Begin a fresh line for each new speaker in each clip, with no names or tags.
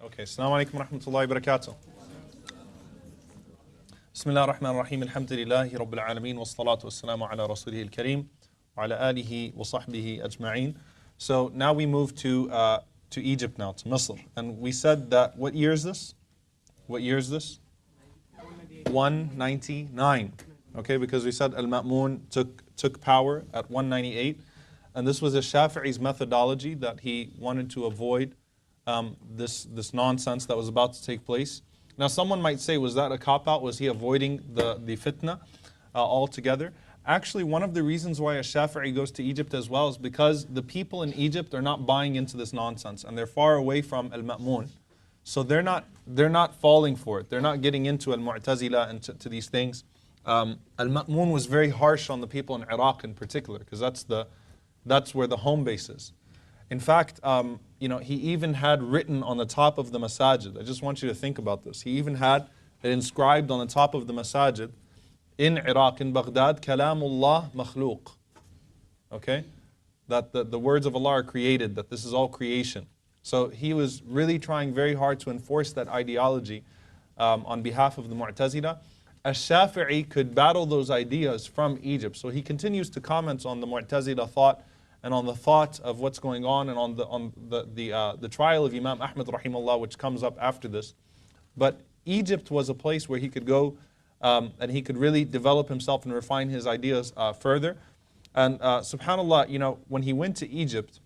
Okay, Assalamu alaikum wa rahmatullahi wa barakatuh. Bismillah ar-Rahman ar-Rahim, alhamdulillahi rabbil alameen, wa salatu wa salamu ala rasulih al-kareem, wa ala alihi wa sahbihi ajma'een. So now we move to Egypt now, to Misr. And we said that, what year is this? What year is this? 199. Okay, because we said Al-Ma'mun took power at 198. And this was a Shafi'i's methodology that he wanted to avoid this nonsense that was about to take place. Now someone might say, was that a cop-out? Was he avoiding the fitna altogether? Actually, one of the reasons why a Shafi'i goes to Egypt as well is because the people in Egypt are not buying into this nonsense and they're far away from Al-Ma'mun. So they're not falling for it. They're not getting into Al-Mu'tazila and to these things. Al-Ma'mun was very harsh on the people in Iraq in particular, because that's where the home base is. In fact, he even had written on the top of the masajid, I just want you to think about this, he even had it inscribed on the top of the masajid in Iraq, in Baghdad, Kalamullah makhluq. Okay? That the words of Allah are created, that this is all creation. So he was really trying very hard to enforce that ideology on behalf of the Mu'tazila. Ash-Shafi'i could battle those ideas from Egypt. So he continues to comment on the Mu'tazila thought and on the thought of what's going on and on the trial of Imam Ahmed rahimahullah, which comes up after this. But Egypt was a place where he could go and he could really develop himself and refine his ideas further. And subhanAllah, when he went to Egypt,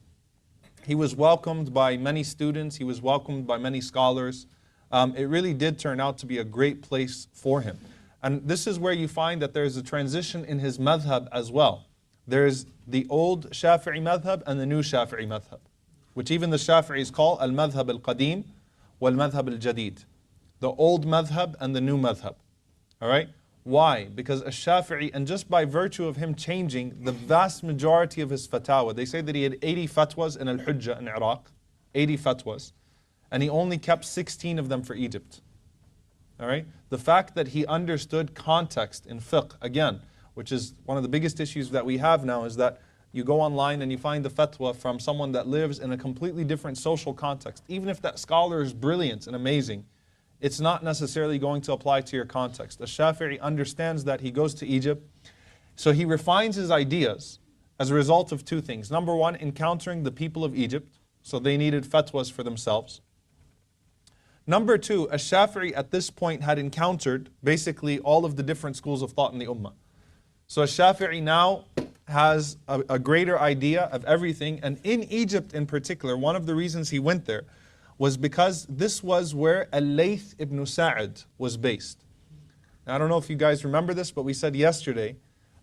he was welcomed by many students, he was welcomed by many scholars. It really did turn out to be a great place for him. And this is where you find that there's a transition in his madhab as well. There's the old Shafi'i madhab and the new Shafi'i madhab, which even the Shafi'is call al-madhab al-qadim wal-madhab al-jadid. The old madhab and the new madhab. Alright? Why? Because a Shafi'i, and just by virtue of him changing the vast majority of his fatwa, they say that he had 80 fatwas in Al-Hujjah in Iraq, 80 fatwas, and he only kept 16 of them for Egypt. Alright? The fact that he understood context in fiqh, again, which is one of the biggest issues that we have now, is that you go online and you find the fatwa from someone that lives in a completely different social context. Even if that scholar is brilliant and amazing, it's not necessarily going to apply to your context. The Shafi'i understands that, he goes to Egypt, so he refines his ideas as a result of two things. Number one, encountering the people of Egypt, so they needed fatwas for themselves. Number two, a Shafi'i at this point had encountered basically all of the different schools of thought in the ummah. So a Shafi'i now has a greater idea of everything, and in Egypt in particular, one of the reasons he went there was because this was where Al-Layth ibn Sa'd was based. Now, I don't know if you guys remember this, but we said yesterday,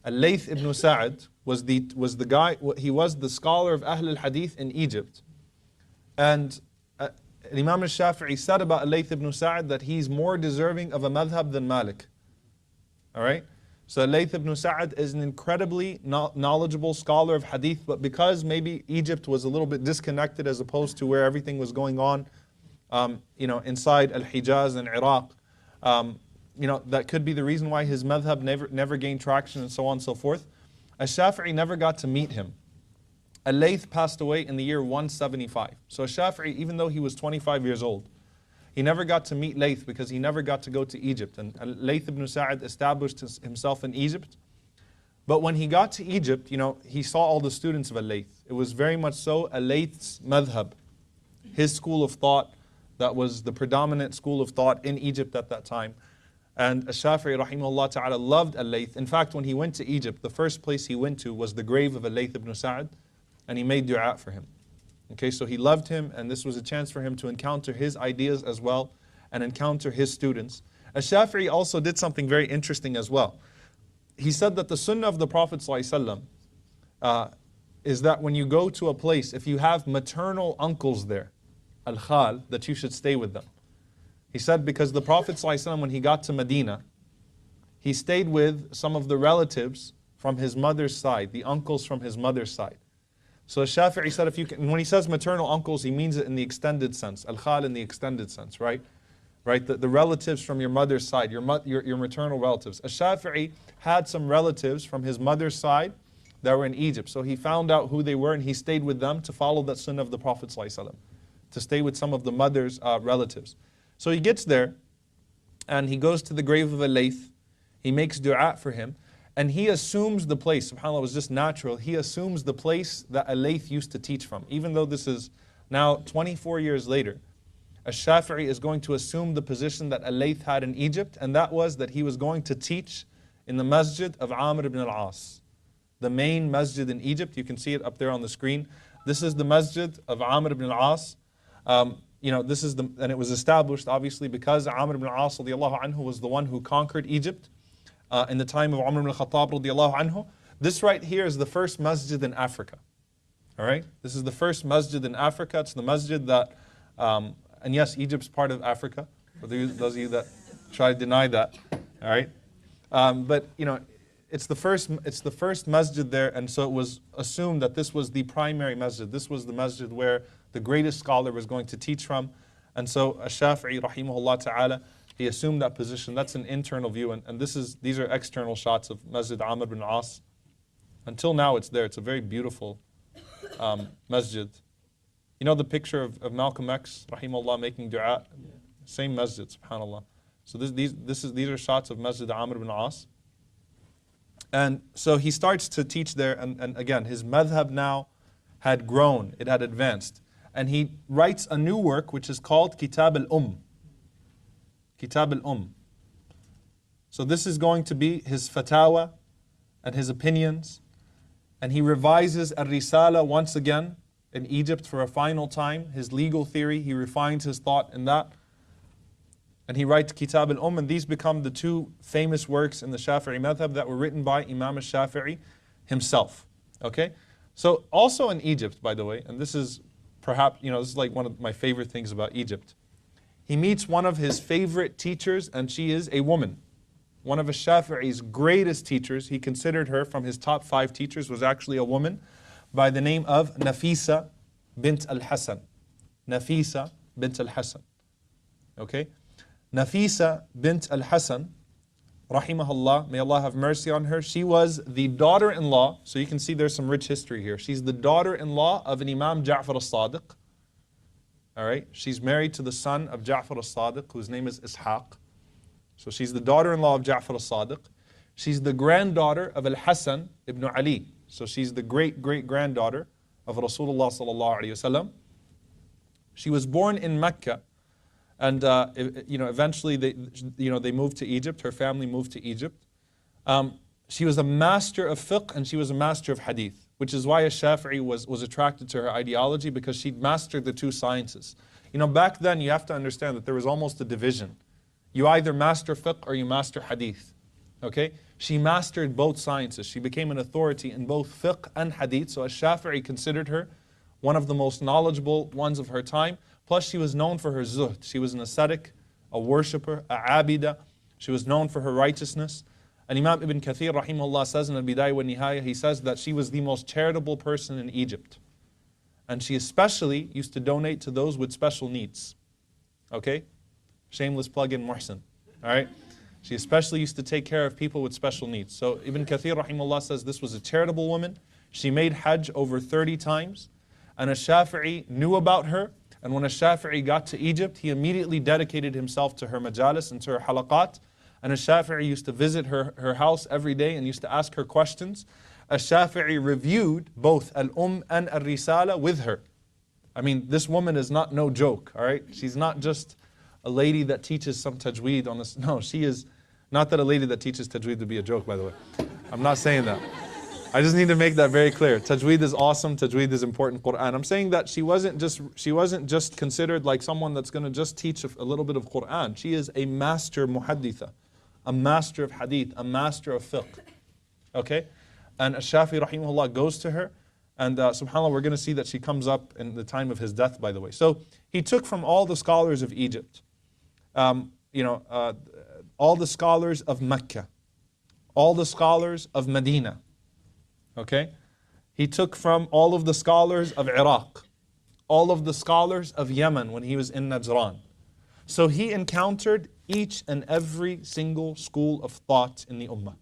Al-Layth ibn Sa'd was the guy, he was the scholar of Ahl al-Hadith in Egypt. And Imam al-Shafi'i said about Al-Layth ibn Sa'd that he's more deserving of a madhab than Malik. Alright? So Layth ibn Sa'd is an incredibly knowledgeable scholar of hadith, but because maybe Egypt was a little bit disconnected as opposed to where everything was going on, inside Al-Hijaz and Iraq, that could be the reason why his madhab never gained traction and so on and so forth. Al-Shafi'i never got to meet him. Al-Layth passed away in the year 175. So Al-Shafi'i, even though he was 25 years old, he never got to meet Layth because he never got to go to Egypt. And Layth ibn Sa'd established himself in Egypt. But when he got to Egypt, he saw all the students of Al-Layth. It was very much so Al-Layth's madhab, his school of thought, that was the predominant school of thought in Egypt at that time. And Ash-Shafi'i rahimahullah ta'ala loved Al-Layth. In fact, when he went to Egypt, the first place he went to was the grave of Al-Layth ibn Sa'd, and he made dua for him. Okay, so he loved him, and this was a chance for him to encounter his ideas as well, and encounter his students. Ash-Shafi'i also did something very interesting as well. He said that the sunnah of the Prophet ﷺ is that when you go to a place, if you have maternal uncles there, al-khal, that you should stay with them. He said because the Prophet ﷺ, when he got to Medina, he stayed with some of the relatives from his mother's side, the uncles from his mother's side. So Shafi'i said, if you can, when he says maternal uncles, he means it in the extended sense, al-khal in the extended sense, right? Right, the relatives from your mother's side, your maternal relatives. Shafi'i had some relatives from his mother's side that were in Egypt. So he found out who they were and he stayed with them to follow that sunnah of the Prophet ﷺ. to stay with some of the mother's relatives. So he gets there, and he goes to the grave of Al-Layth. He makes dua for him, and he assumes the place. SubhanAllah, it was just natural. He assumes the place that Al-Layth used to teach from. Even though this is now 24 years later, Shafi'i is going to assume the position that Al-Layth had in Egypt, and that was that he was going to teach in the masjid of Amr ibn al-As. The main masjid in Egypt, you can see it up there on the screen. This is the masjid of Amr ibn al-As. This is and it was established obviously because Amr ibn al-As radiallahu anhu was the one who conquered Egypt in the time of Umar ibn al-Khattab radiallahu anhu. This right here is the first masjid in Africa. All right? This is the first masjid in Africa. It's the masjid that, and yes, Egypt's part of Africa, for those of you that try to deny that. All right? But it's the first masjid there, and so it was assumed that this was the primary masjid. This was the masjid where the greatest scholar was going to teach from. And so Shafi'i rahimahullah ta'ala, he assumed that position. That's an internal view, and these are external shots of Masjid Amr bin As. Until now it's there. It's a very beautiful masjid. You know the picture of Malcolm X rahimahullah making dua? Same masjid, subhanallah. So these are shots of Masjid Amr bin As. And so he starts to teach there, and again, his madhab now had grown, it had advanced. And he writes a new work which is called Kitab al-Umm. Kitab al-Umm. So this is going to be his fatawa and his opinions. And he revises Al-Risala once again in Egypt for a final time. His legal theory, he refines his thought in that. And he writes Kitab al-Umm, and these become the two famous works in the Shafi'i madhab that were written by Imam Shafi himself. Okay? So also in Egypt, by the way, and this is perhaps, this is like one of my favorite things about Egypt. He meets one of his favorite teachers, and she is a woman. One of Shafi'i's greatest teachers, he considered her from his top 5 teachers, was actually a woman by the name of Nafisa bint Al-Hassan. Nafisa bint Al-Hassan. Okay? Nafisa bint Al-Hassan, rahimahullah, may Allah have mercy on her, she was the daughter-in-law, so you can see there's some rich history here. She's the daughter-in-law of an Imam Ja'far al-Sadiq. All right? She's married to the son of Ja'far al-Sadiq, whose name is Ishaq. So she's the daughter-in-law of Ja'far al-Sadiq. She's the granddaughter of Al-Hassan ibn Ali. So she's the great-great-granddaughter of Rasulullah sallallahu alayhi wasallam. She was born in Mecca. And eventually they moved to Egypt. Her family moved to Egypt. She was a master of fiqh and she was a master of hadith, which is why Shafi'i was attracted to her ideology, because she'd mastered the two sciences. Back then you have to understand that there was almost a division. You either master fiqh or you master hadith. Okay? She mastered both sciences. She became an authority in both fiqh and hadith. So Shafi'i considered her one of the most knowledgeable ones of her time. Plus, she was known for her zuhd. She was an ascetic, a worshipper, a abida. She was known for her righteousness. And Imam Ibn Kathir, rahimahullah, says in Al-Bidayah wa Nihaya, he says that she was the most charitable person in Egypt. And she especially used to donate to those with special needs. Okay? Shameless plug-in Muhsin. All right? She especially used to take care of people with special needs. So Ibn Kathir, rahimahullah, says this was a charitable woman. She made Hajj over 30 times. And a Shafi'i knew about her. And when a Shafi'i got to Egypt, he immediately dedicated himself to her majalis and to her halaqat. And a Shafi'i used to visit her house every day and used to ask her questions. A Shafi'i reviewed both Al-Umm and Al-Risala with her. I mean, this woman is not no joke, all right? She's not just a lady that teaches some tajweed on this. No, she is not that a lady that teaches tajweed would be a joke, by the way. I'm not saying that. I just need to make that very clear. Tajweed is awesome. Tajweed is important. Quran. I'm saying that she wasn't just considered like someone that's going to just teach a little bit of Quran. She is a master muhadditha, a master of hadith, a master of fiqh. Okay, and Shafi rahimahullah goes to her, and subhanallah, we're going to see that she comes up in the time of his death. By the way, so he took from all the scholars of Egypt, all the scholars of Mecca, all the scholars of Medina. Okay? He took from all of the scholars of Iraq, all of the scholars of Yemen when he was in Najran. So he encountered each and every single school of thought in the Ummah.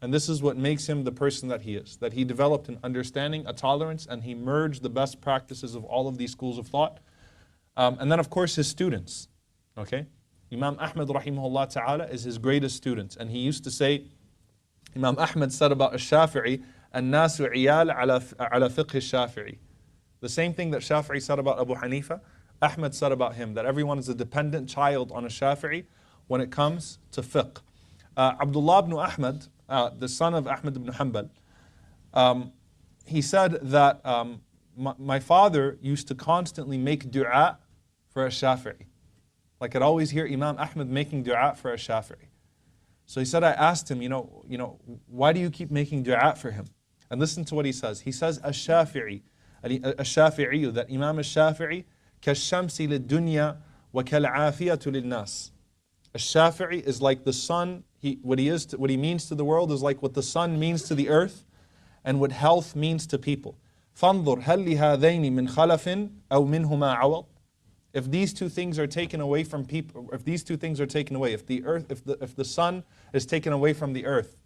And this is what makes him the person that he is. That he developed an understanding, a tolerance, and he merged the best practices of all of these schools of thought. And then of course his students. Okay? Imam Ahmed rahimahullah ta'ala is his greatest student. And he used to say, Imam Ahmed said about Shafi'i, الناس عيال على فقه الشافعي. The same thing that Shafi'i said about Abu Hanifa, Ahmed said about him, that everyone is a dependent child on a Shafi'i when it comes to fiqh. Abdullah ibn Ahmed, the son of Ahmed ibn Hanbal, he said that my father used to constantly make dua for a Shafi'i. Like I'd always hear Imam Ahmed making dua for a Shafi'i. So he said, I asked him, why do you keep making dua for him? And listen to what he says. He says, Shafi'i, that Imam Shafi'i, كالشمس للدنيا وكالعافية للناس. Shafi'i is like the sun. What he means to the world is like what the sun means to the earth, and what health means to people. فانظر هل لهذين من خلف أو منهما عوض. If these two things are taken away from people, if the sun is taken away from the earth,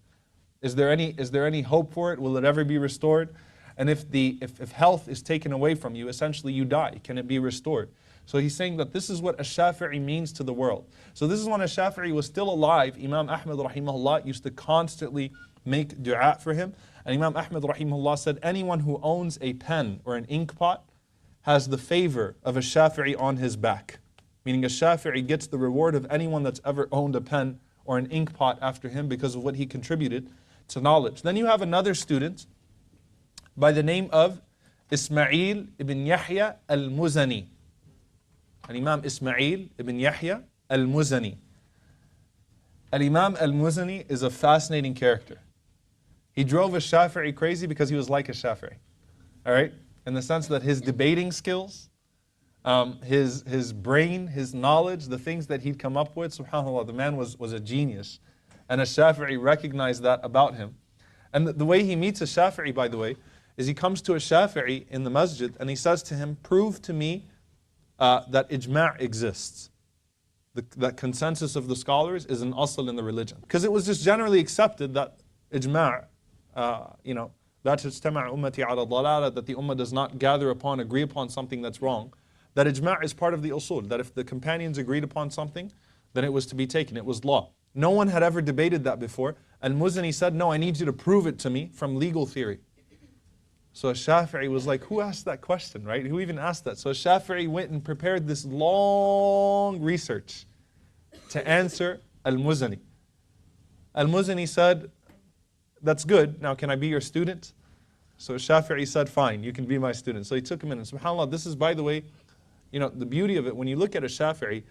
is there any hope for it? Will it ever be restored? And if health is taken away from you, essentially you die. Can it be restored? So he's saying that this is what Shafi'i means to the world. So this is when Shafi'i was still alive. Imam Ahmed rahimahullah used to constantly make dua for him. And Imam Ahmed rahimahullah said, anyone who owns a pen or an ink pot has the favor of a Shafi'i on his back. Meaning a Shafi'i gets the reward of anyone that's ever owned a pen or an ink pot after him because of what he contributed to knowledge. Then you have another student by the name of Ismail ibn Yahya al-Muzani. Al-Imam Ismail ibn Yahya al-Muzani. Al-Imam al-Muzani is a fascinating character. He drove a Shafi'i crazy because he was like a Shafi'i. All right? In the sense that his debating skills, his brain, his knowledge, the things that he'd come up with, subhanAllah, the man was a genius. And a Shafi'i recognized that about him. And the way he meets a Shafi'i, by the way, is he comes to a Shafi'i in the masjid and he says to him, prove to me that ijma' exists. That consensus of the scholars is an asl in the religion. Because it was just generally accepted that ijma', that the ummah does not gather upon, agree upon something that's wrong. That ijma' is part of the usul. That if the companions agreed upon something, then it was to be taken. It was law. No one had ever debated that before. Al-Muzani said, no, I need you to prove it to me from legal theory. So a Shafi'i was like, who asked that question, right? Who even asked that? So a Shafi'i went and prepared this long research to answer Al-Muzani. Al-Muzani said, that's good. Now can I be your student? So Shafi'i said, fine, you can be my student. So he took him in. And subhanAllah, this is, by the way, the beauty of it. When you look at a Shafi'i,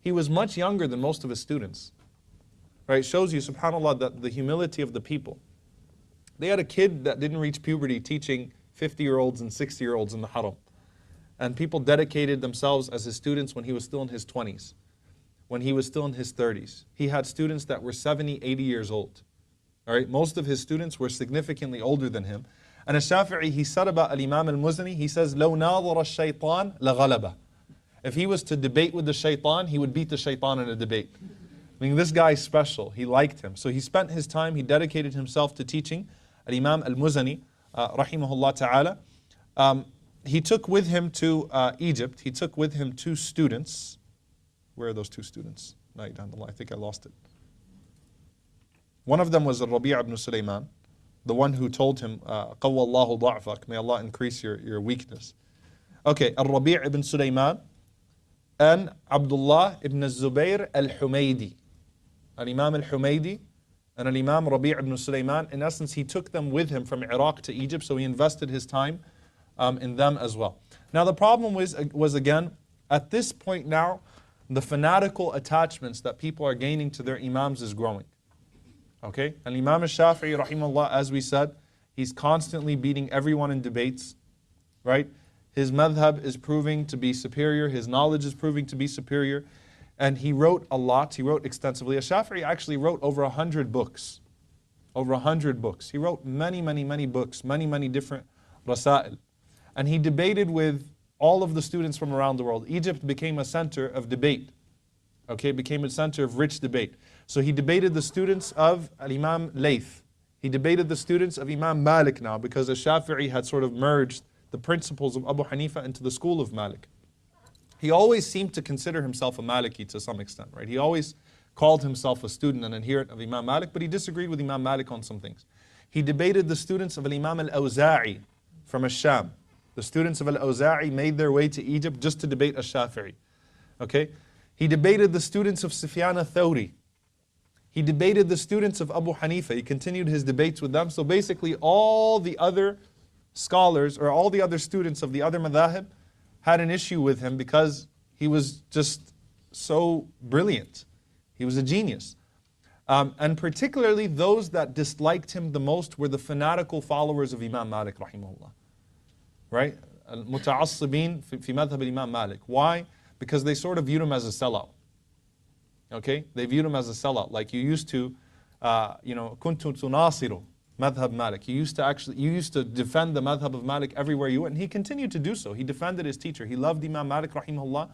he was much younger than most of his students. Right? It shows you, subhanAllah, that the humility of the people. They had a kid that didn't reach puberty teaching 50-year-olds and 60-year-olds in the haram. And people dedicated themselves as his students when he was still in his 20s, when he was still in his 30s. He had students that were 70, 80 years old. All right? Most of his students were significantly older than him. And Shafi'i, he said about Al-Imam al-Muzani, he says, لَوْ نَاظَرَ الشَّيْطَانِ لَغَلَبَهُ. If he was to debate with the shaitan, he would beat the shaitan in a debate. I mean, this guy's special. He liked him. So he spent his time, he dedicated himself to teaching Al-Imam al-Muzani, rahimahullah ta'ala. He took with him to Egypt, he took with him two students. Where are those two students? Night down the line, I think I lost it. One of them was Rabi' ibn Suleiman, the one who told him, قَوَّ اللَّهُ ضَعْفَكَ, may Allah increase your weakness. Okay, Rabi' ibn Suleiman and Abdullah ibn Zubayr al-Humaydi. Al-Imam al-Humaydi and Al-Imam Rabi' ibn Suleiman, in essence, he took them with him from Iraq to Egypt, so he invested his time in them as well. Now the problem was again, at this point now, the fanatical attachments that people are gaining to their imams is growing. Okay? And Imam Shafi'i, rahimahullah, as we said, he's constantly beating everyone in debates, right? His madhab is proving to be superior, his knowledge is proving to be superior, and he wrote a lot, he wrote extensively. Shafi'i actually wrote over 100 books. Over 100 books. He wrote many, many, many books, many, many different rasail. And he debated with all of the students from around the world. Egypt became a center of debate. Okay, it became a center of rich debate. So he debated the students of Imam Layth. He debated the students of Imam Malik now, because Shafi'i had sort of merged the principles of Abu Hanifa into the school of Malik. he always seemed to consider himself a Maliki to some extent, right? He always called himself a student and adherent of Imam Malik, but he disagreed with Imam Malik on some things. He debated the students of Imam Al-Awza'i from Ash-Sham. The students of Al-Awza'i made their way to Egypt just to debate Ash-Shafi'i. Okay? He debated the students of Sufyan al-Thawri. He debated the students of Abu Hanifa. He continued his debates with them. So basically all the other scholars or all the other students of the other madhab had an issue with him because he was just so brilliant. He was a genius. And particularly those that disliked him the most were the fanatical followers of Imam Malik rahimahullah. Right? Al-Muta'assibin fi madhab Imam Malik. Why? Because they sort of viewed him as a sellout. Okay? They viewed him as a sellout. Like you used to, kuntu tunasiru madhab Malik. You used to defend the madhab of Malik everywhere you went. And he continued to do so. He defended his teacher. He loved Imam Malik rahimahullah.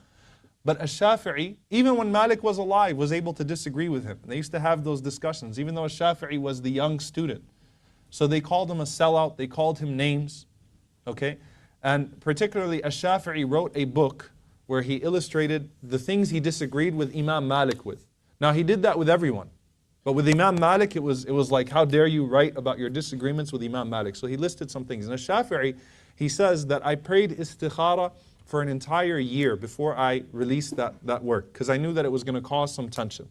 But Ash-Shafi'i, even when Malik was alive, was able to disagree with him. They used to have those discussions, even though Ash-Shafi'i was the young student. So they called him a sellout, they called him names. Okay? And particularly Ash-Shafi'i wrote a book where he illustrated the things he disagreed with Imam Malik with. Now he did that with everyone. But with Imam Malik, it was like, how dare you write about your disagreements with Imam Malik? So he listed some things. And Ash-Shafi'i, he says that I prayed istikhara for an entire year before I released that work, because I knew that it was going to cause some tension.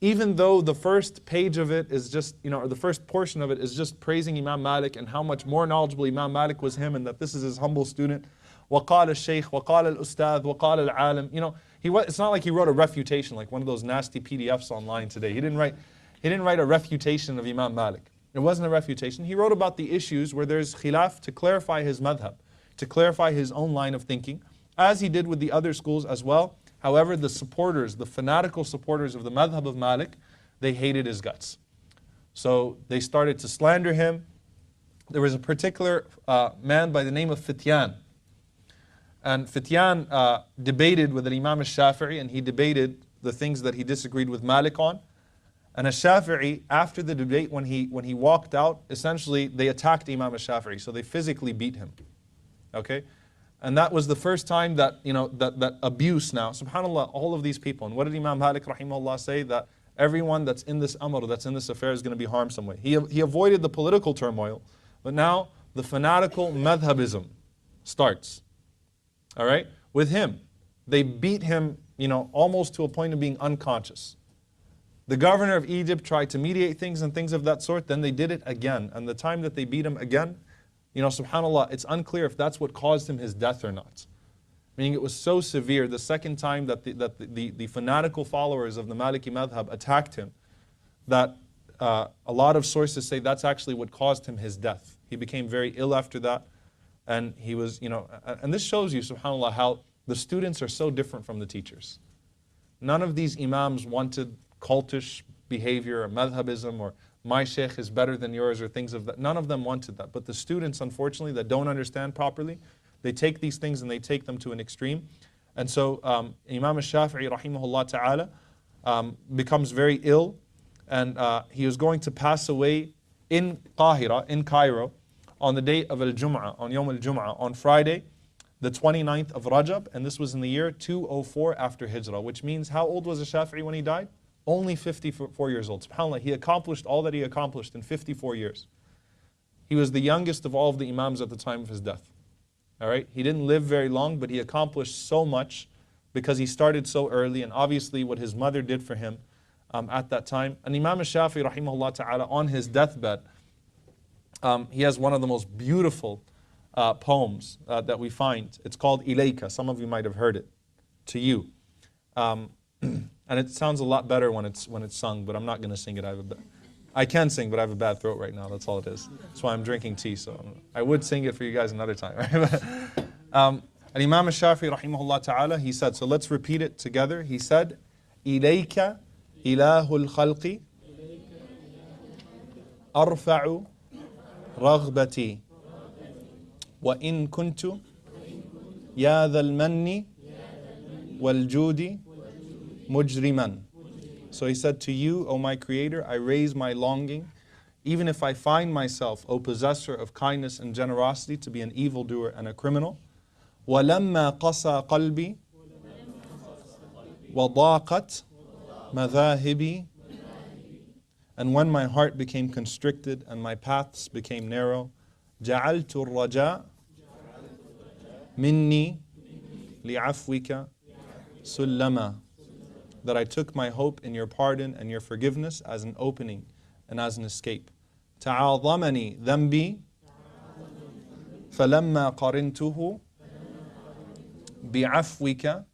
Even though the first page of it is just, or the first portion of it is just praising Imam Malik and how much more knowledgeable Imam Malik was him and that this is his humble student. وَقَالَ الشَّيْخ وَقَالَ الْأُسْتَاذ وَقَالَ الْعَالِمِ. It's not like he wrote a refutation like one of those nasty PDFs online today. He didn't write a refutation of Imam Malik. It wasn't a refutation. He wrote about the issues where there's khilaf to clarify his madhab, to clarify his own line of thinking, as he did with the other schools as well. However, the supporters, the fanatical supporters of the madhab of Malik, they hated his guts. So they started to slander him. There was a particular man by the name of Fityan. And Fityan debated with Imam Shafi'i, and he debated the things that he disagreed with Malik on. And Shafi'i, after the debate, when he walked out, essentially they attacked Imam Shafi'i, so they physically beat him. Okay? And that was the first time that, that abuse now, subhanAllah, all of these people. And what did Imam Malik rahimahullah say? That everyone that's in this amr, that's in this affair is going to be harmed some way. He avoided the political turmoil, but now the fanatical madhabism starts. All right? With him. They beat him, almost to a point of being unconscious. The governor of Egypt tried to mediate things and things of that sort, then they did it again. And the time that they beat him again, subhanAllah, it's unclear if that's what caused him his death or not. Meaning it was so severe, the second time that the fanatical followers of the Maliki madhab attacked him, that a lot of sources say that's actually what caused him his death. He became very ill after that, and he was, and this shows you, subhanAllah, how the students are so different from the teachers. None of these imams wanted cultish behavior or madhabism or my sheikh is better than yours or things of that. None of them wanted that. But the students, unfortunately, that don't understand properly, they take these things and they take them to an extreme. And so Imam Shafi'i rahimahullah ta'ala becomes very ill, and he was going to pass away in Qahira, in Cairo, on the day of Al-Jum'ah, on Yawm Al-Jum'ah, on Friday, the 29th of Rajab, and this was in the year 204 after Hijrah, which means how old was Shafi'i when he died? Only 54 years old. SubhanAllah, he accomplished all that he accomplished in 54 years. He was the youngest of all of the Imams at the time of his death. All right? He didn't live very long, but he accomplished so much because he started so early, and obviously what his mother did for him at that time. And Imam Shafi, rahimahullah ta'ala, on his deathbed, he has one of the most beautiful poems that we find. It's called Ilayka. Some of you might have heard it. To you. And it sounds a lot better when it's sung, but I'm not going to sing it. I can sing, but I have a bad throat right now. That's all it is. That's why I'm drinking tea. So I would sing it for you guys another time. And Imam Shafi, rahimahullah ta'ala, he said, so let's repeat it together. He said, إِلَيْكَ إِلَهُ الْخَلْقِ أَرْفَعُ رَغْبَتِي وَإِن كُنْتُ يَا ذَا الْمَنِّ وَالْجُودِ مُجْرِمًا. So he said, to you, O my Creator, I raise my longing, even if I find myself, O possessor of kindness and generosity, to be an evildoer and a criminal. وَلَمَّا قَسَى قَلْبِي وضاقت مذاهبي, and when my heart became constricted and my paths became narrow, جعلت الرجاء مني لعفوك سلما, that I took my hope in your pardon and your forgiveness as an opening and as an escape. تعاظمني ذنبي فلما قرنته بعفوك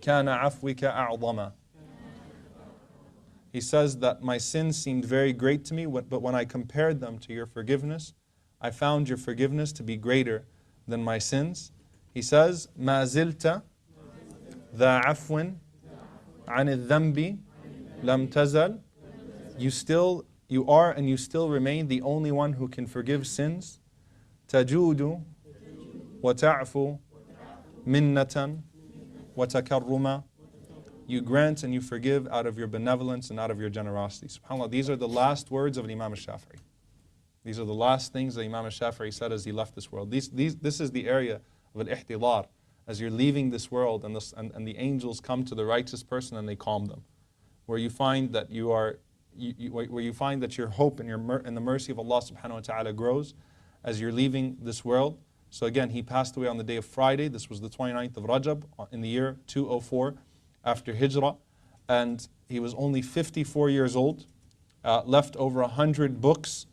كان عفوك أعظما. He says that my sins seemed very great to me, but when I compared them to your forgiveness, I found your forgiveness to be greater than my sins. He says, ما زلت ذا عفو عن الذنب لم تزل. You are and you still remain the only one who can forgive sins. تجود وتعفو منة وتكرما. You grant and you forgive out of your benevolence and out of your generosity. SubhanAllah, these are the last words of Imam Shafi. These are the last things that Imam Shafi said as he left this world. This is the area of al-ihtilar. As you're leaving this world and the angels come to the righteous person and they calm them. Where you find that where you find that your hope and the mercy of Allah subhanahu wa ta'ala grows as you're leaving this world. So again, he passed away on the day of Friday. This was the 29th of Rajab in the year 204 after Hijrah. And he was only 54 years old, left over 100 books.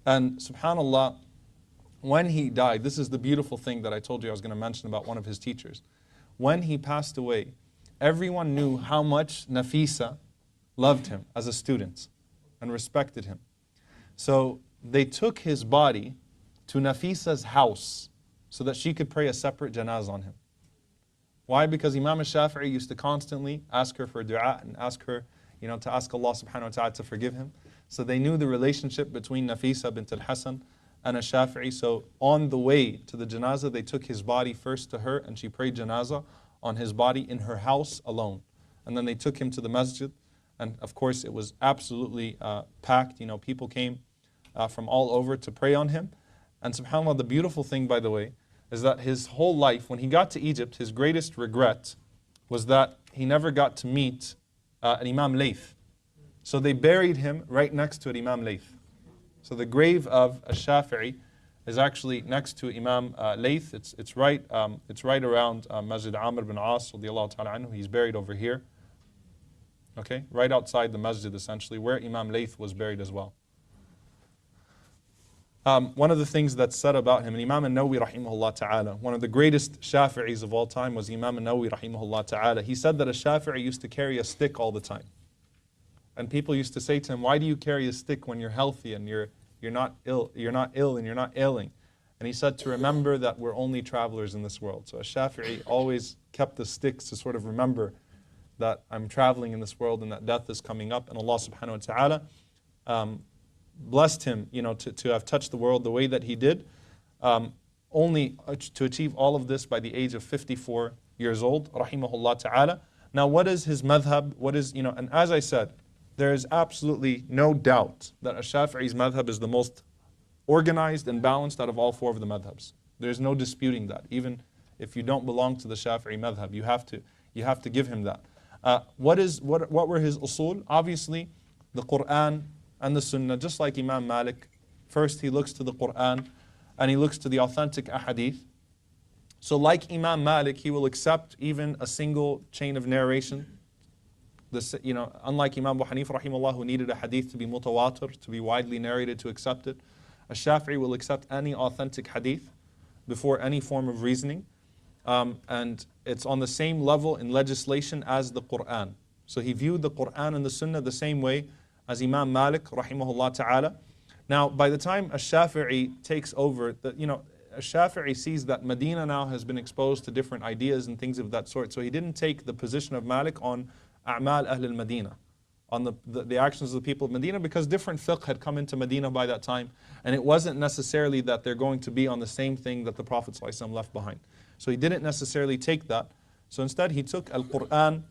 And subhanAllah, when he died, this is the beautiful thing that I told you I was going to mention about one of his teachers. When he passed away, everyone knew how much Nafisa loved him as a student and respected him. So they took his body to Nafisa's house so that she could pray a separate janazah on him. Why? Because Imam Shafi'i used to constantly ask her for dua and ask her, to ask Allah subhanahu wa ta'ala to forgive him. So they knew the relationship between Nafisa bint Al-Hassan and Shafi'i. So on the way to the janazah, they took his body first to her and she prayed janazah on his body in her house alone. And then they took him to the masjid. And of course, it was absolutely packed. People came from all over to pray on him. And subhanAllah, the beautiful thing, by the way, is that his whole life, when he got to Egypt, his greatest regret was that he never got to meet an Imam Layth. So they buried him right next to an Imam Layth. So the grave of Shafi'i is actually next to Imam Layth. It's right around Masjid Amr bin As radiyallahu ta'ala anhu. He's buried over here. Okay, right outside the masjid essentially, where Imam Layth was buried as well. One of the things that's said about him, and Imam An-Nawawi rahimahullah ta'ala, one of the greatest Shafi'is of all time was Imam An-Nawawi rahimahullah ta'ala. He said that a Shafi'i used to carry a stick all the time. And people used to say to him, why do you carry a stick when you're healthy and you're not ill and you're not ailing? And he said to remember that we're only travelers in this world. So a Shafi'i always kept the sticks to sort of remember that I'm traveling in this world and that death is coming up. And Allah subhanahu wa ta'ala blessed him, to have touched the world the way that he did, only to achieve all of this by the age of 54 years old, rahimahullah ta'ala. Now, what is his madhab? And as I said, there is absolutely no doubt that Shafi'i's madhab is the most organized and balanced out of all four of the madhabs. There's no disputing that. Even if you don't belong to the Shafi'i madhab, you have to give him that. What were his usul? Obviously, the Quran and the Sunnah, just like Imam Malik. First, he looks to the Quran and he looks to the authentic ahadith. So like Imam Malik, he will accept even a single chain of narration. Unlike Imam Abu Hanifa rahimahullah, who needed a hadith to be mutawatir, to be widely narrated to accept it, a Shafi'i will accept any authentic hadith before any form of reasoning. And it's on the same level in legislation as the Quran. So he viewed the Quran and the Sunnah the same way as Imam Malik rahimahullah ta'ala. Now, by the time a Shafi'i takes over, a Shafi'i sees that Medina now has been exposed to different ideas and things of that sort. So he didn't take the position of Malik on A'mal Ahl al-Madina, on the actions of the people of Medina, because different fiqh had come into Medina by that time. And it wasn't necessarily that they're going to be on the same thing that the Prophet ﷺ left behind. So he didn't necessarily take that. So instead he took Al-Quran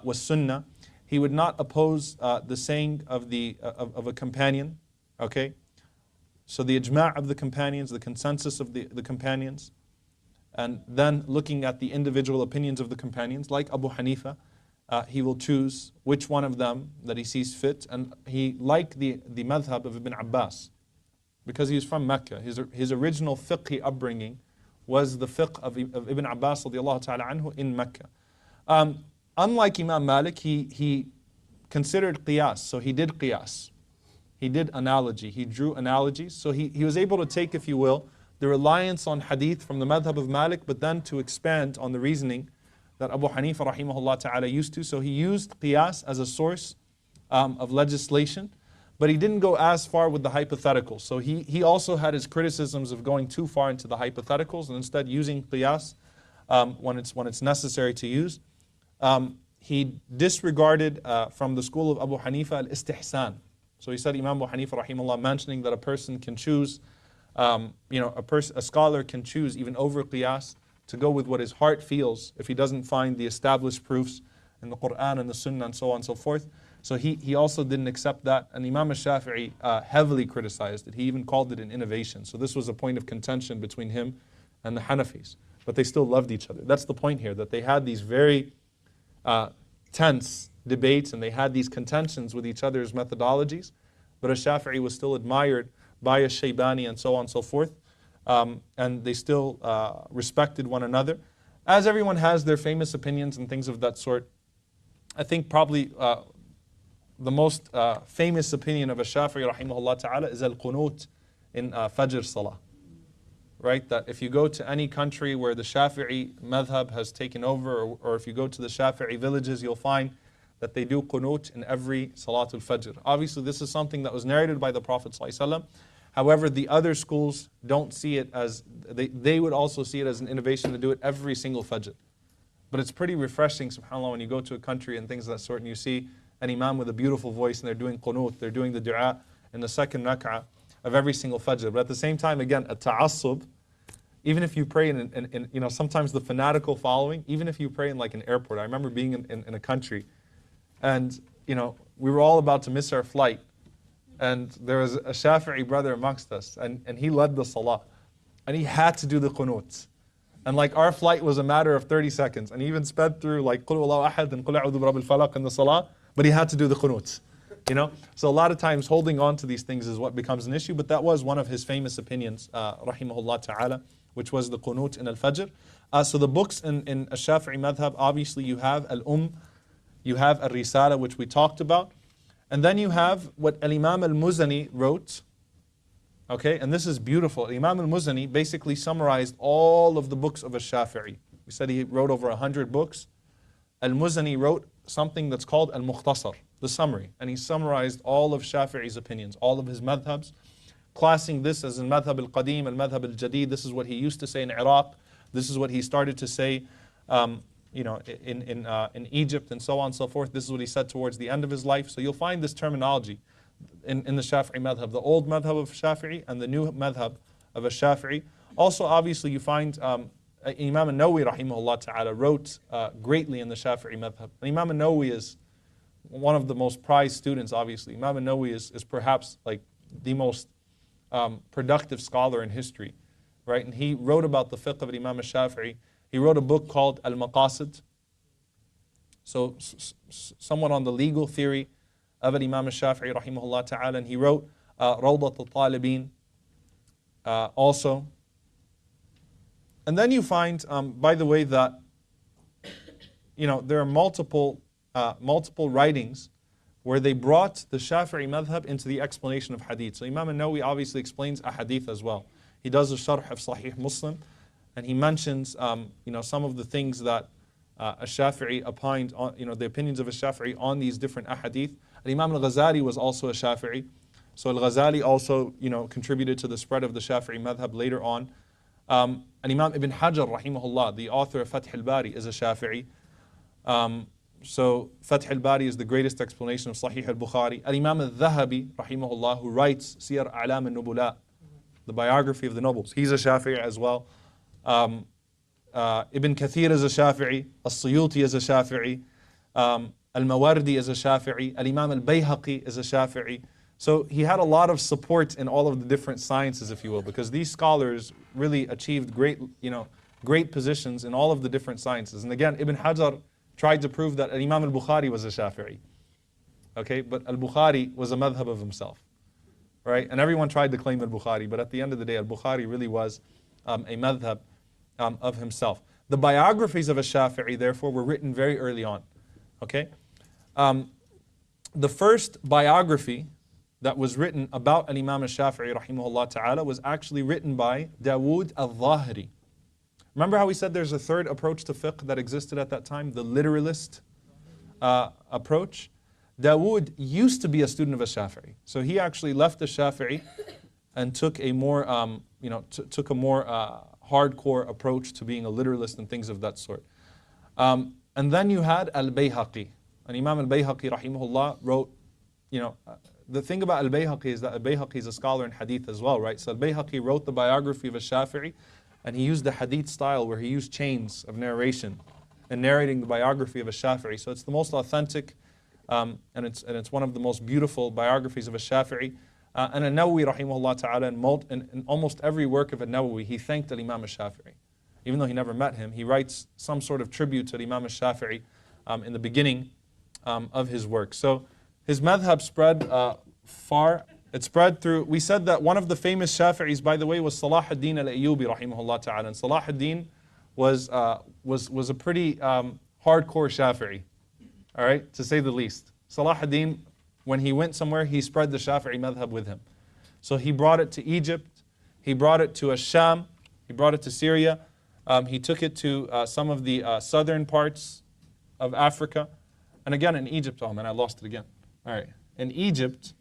was Sunnah. He would not oppose the saying of a companion. Okay? So the ijma' of the companions, the consensus of the companions, and then looking at the individual opinions of the companions, like Abu Hanifa, he will choose which one of them that he sees fit. And he liked the madhab of Ibn Abbas because he was from Mecca. His original fiqhi upbringing was the fiqh of Ibn Abbas radiallahu ta'ala anhu in Mecca. Unlike Imam Malik, he considered qiyas, so he did qiyas. He did analogy, he drew analogies. So he was able to take, if you will, the reliance on hadith from the madhab of Malik, but then to expand on the reasoning that Abu Hanifa rahimahullah ta'ala used to. So he used qiyas as a source of legislation, but he didn't go as far with the hypotheticals. So he also had his criticisms of going too far into the hypotheticals and instead using qiyas when it's necessary to use. He disregarded from the school of Abu Hanifa al-istihsan. So he said, Imam Abu Hanifa rahimahullah, mentioning that a person can choose, a scholar can choose even over qiyas to go with what his heart feels if he doesn't find the established proofs in the Quran and the Sunnah and so on and so forth. So he also didn't accept that. And Imam Shafi heavily criticized it. He even called it an innovation. So this was a point of contention between him and the Hanafis. But they still loved each other. That's the point here, that they had these very tense debates and they had these contentions with each other's methodologies. But Shafi'i was still admired by Shaybani and so on and so forth. And they still respected one another. As everyone has their famous opinions and things of that sort, I think probably the most famous opinion of Shafi'i rahimahullah ta'ala is al-qunut in Fajr Salah. Right? That if you go to any country where the Shafi'i madhab has taken over, or if you go to the Shafi'i villages, you'll find that they do qunut in every Salatul Fajr. Obviously, this is something that was narrated by the Prophet ﷺ. However, the other schools don't see it as, they would also see it as an innovation to do it every single Fajr. But it's pretty refreshing, subhanAllah, when you go to a country and things of that sort, and you see an imam with a beautiful voice, and they're doing qunut, they're doing the dua in the second rak'ah of every single Fajr. But at the same time, again, a ta'assub, even if you pray in sometimes the fanatical following, even if you pray in like an airport. I remember being in a country, and we were all about to miss our flight, and there was a Shafi'i brother amongst us, and he led the salah, and he had to do the qunut. And like our flight was a matter of 30 seconds, and he even sped through like Qul Huwallahu Ahad and Qul A'udhu Birabbil Falaq in the salah, but he had to do the qunut. So a lot of times holding on to these things is what becomes an issue, but that was one of his famous opinions, rahimahullah ta'ala, which was the qunut in al-Fajr. So the books in Shafi'i madhab, obviously you have you have al-Risala, which we talked about, and then you have what al-Imam al-Muzani wrote. Okay, and this is beautiful. Imam al-Muzani basically summarized all of the books of al-Shafi'i. We said he wrote over 100 books. Al-Muzani wrote something that's called al-Mukhtasar, the summary, and he summarized all of Shafi'i's opinions, all of his madhabs, classing this as al-Madhab al-Qadim, al-Madhab al-Jadid. This is what he used to say in Iraq. This is what he started to say in Egypt and so on and so forth. This is what he said towards the end of his life. So you'll find this terminology in the Shafi'i madhab, the old madhab of Shafi'i and the new madhab of a Shafi'i. Also, obviously, you find Imam al-Nawawi rahimahullah ta'ala wrote greatly in the Shafi'i madhab. And Imam al-Nawawi is one of the most prized students, obviously. Imam al-Nawawi is perhaps like the most productive scholar in history, right? And he wrote about the fiqh of Imam al-Shafi'i. He wrote a book called Al-Maqasid, so somewhat on the legal theory of Imam al-Shafi'i rahimahullah ta'ala, and he wrote Rawdat al-Talibin also. And then you find, by the way, that there are multiple writings where they brought the Shafi'i madhab into the explanation of hadith. So Imam al-Nawawi obviously explains a hadith as well. He does a sharh of Sahih Muslim, and he mentions some of the things that a Shafi'i opined on, the opinions of a Shafi'i on these different ahadith. And Imam al-Ghazali was also a Shafi'i. So al-Ghazali also contributed to the spread of the Shafi'i madhab later on. And Imam Ibn Hajar rahimahullah, the author of Fath al-Bari, is a Shafi'i. So Fath al-Bari is the greatest explanation of Sahih al-Bukhari. Al-Imam al-Dhahabi rahimahullah, who writes Siyar A'lam al-Nubula, the biography of the nobles, he's a Shafi'i as well. Ibn Kathir is a Shafi'i, As-Suyuti is a Shafi'i, Al-Mawardi is a Shafi'i, Al-Imam al-Bayhaqi is a Shafi'i. So he had a lot of support in all of the different sciences, if you will, because these scholars really achieved great positions in all of the different sciences. And again, Ibn Hajar tried to prove that Imam al-Bukhari was a Shafi'i. Okay, but al-Bukhari was a madhab of himself. Right? And everyone tried to claim al-Bukhari, but at the end of the day, al-Bukhari really was a madhab of himself. The biographies of a Shafi'i, therefore, were written very early on. Okay? The first biography that was written about an Imam al-Shafi'i rahimahullah ta'ala was actually written by Dawood al-Zahiri. Remember how we said there's a third approach to fiqh that existed at that time, the literalist approach? Dawood used to be a student of a Shafi'i. So he actually left the Shafi'i and took a more, took a more hardcore approach to being a literalist and things of that sort. And then you had Al-Bayhaqi. And Imam Al-Bayhaqi rahimahullah wrote, the thing about Al-Bayhaqi is that Al-Bayhaqi is a scholar in hadith as well, right? So Al-Bayhaqi wrote the biography of a Shafi'i, and he used the hadith style where he used chains of narration and narrating the biography of a Shafi'i. So it's the most authentic, and it's one of the most beautiful biographies of a Shafi'i. And An-Nawawi rahimahullah ta'ala, in almost every work of An-Nawawi, he thanked Imam al-Shafi'i. Even though he never met him, he writes some sort of tribute to Imam al-Shafi'i in the beginning of his work. So his madhab spread far. It spread through, we said that one of the famous Shafi'is, by the way, was Salah ad-Din al-Ayyubi rahimahullah ta'ala. And Salah ad-Din was a pretty hardcore Shafi'i, all right, to say the least. Salah ad-Din, when he went somewhere, he spread the Shafi'i madhab with him. So he brought it to Egypt, he brought it to Sham, he brought it to Syria, he took it to some of the southern parts of Africa. And again, in Egypt, oh man, I lost it again. All right, in Egypt,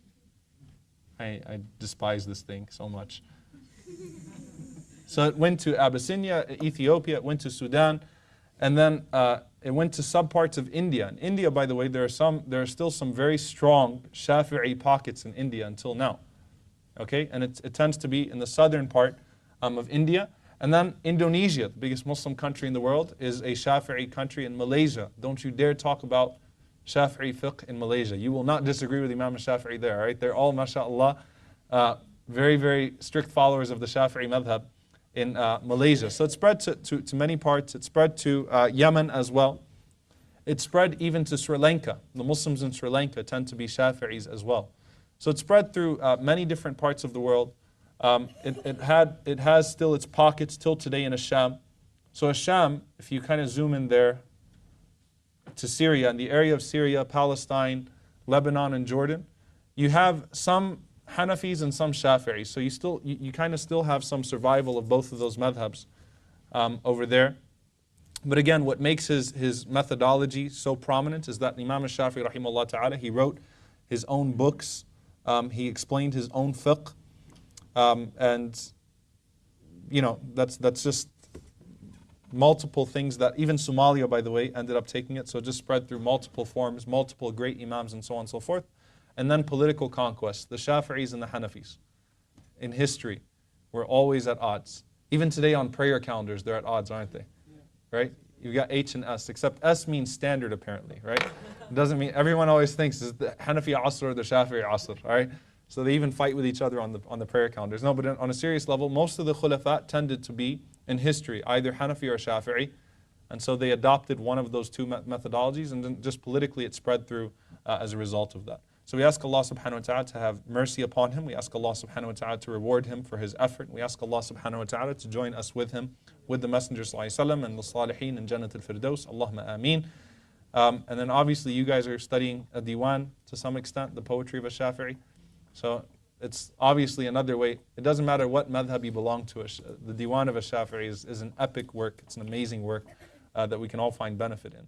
I despise this thing so much. So it went to Abyssinia, Ethiopia, it went to Sudan, and then it went to subparts of India. In India, by the way, there are still some very strong Shafi'i pockets in India until now. Okay, and it tends to be in the southern part of India. And then Indonesia, the biggest Muslim country in the world, is a Shafi'i country. In Malaysia, don't you dare talk about Shafi'i fiqh in Malaysia. You will not disagree with Imam Shafi'i there, right? They're all, mashallah, very, very strict followers of the Shafi'i madhab in Malaysia. So it spread to many parts. It spread to Yemen as well. It spread even to Sri Lanka. The Muslims in Sri Lanka tend to be Shafi'is as well. So it spread through many different parts of the world. It has still its pockets till today in Sham. So Sham, if you kind of zoom in there, to Syria, in the area of Syria, Palestine, Lebanon, and Jordan, you have some Hanafis and some Shafi'is. So you kind of still have some survival of both of those madhabs over there. But again, what makes his methodology so prominent is that Imam Shafi rahimahullah ta'ala, he wrote his own books, he explained his own fiqh, and that's just multiple things that even Somalia, by the way, ended up taking it. So it just spread through multiple forms, multiple great imams and so on and so forth. And then political conquest. The Shafi'is and the Hanafis in history were always at odds. Even today on prayer calendars, they're at odds, aren't they? Yeah. Right? You've got H and S, except S means standard apparently, right? It doesn't mean, everyone always thinks it's the Hanafi Asr or the Shafi'i Asr, all right? So they even fight with each other on the prayer calendars. No, but on a serious level, most of the Khulafa tended to be, in history, either Hanafi or Shafi'i. And so they adopted one of those two methodologies, and then just politically it spread through as a result of that. So we ask Allah subhanahu wa ta'ala to have mercy upon him. We ask Allah subhanahu wa ta'ala to reward him for his effort. We ask Allah subhanahu wa ta'ala to join us with him, with the Messenger sallallahu alayhi wa sallam and the Salihin and Jannat al-Firdaus. Allahumma ameen. And then obviously you guys are studying a diwan to some extent, the poetry of a Shafi'i. So it's obviously another way. It doesn't matter what madhab you belong to. The diwan of a Shafi'i is an epic work. It's an amazing work that we can all find benefit in.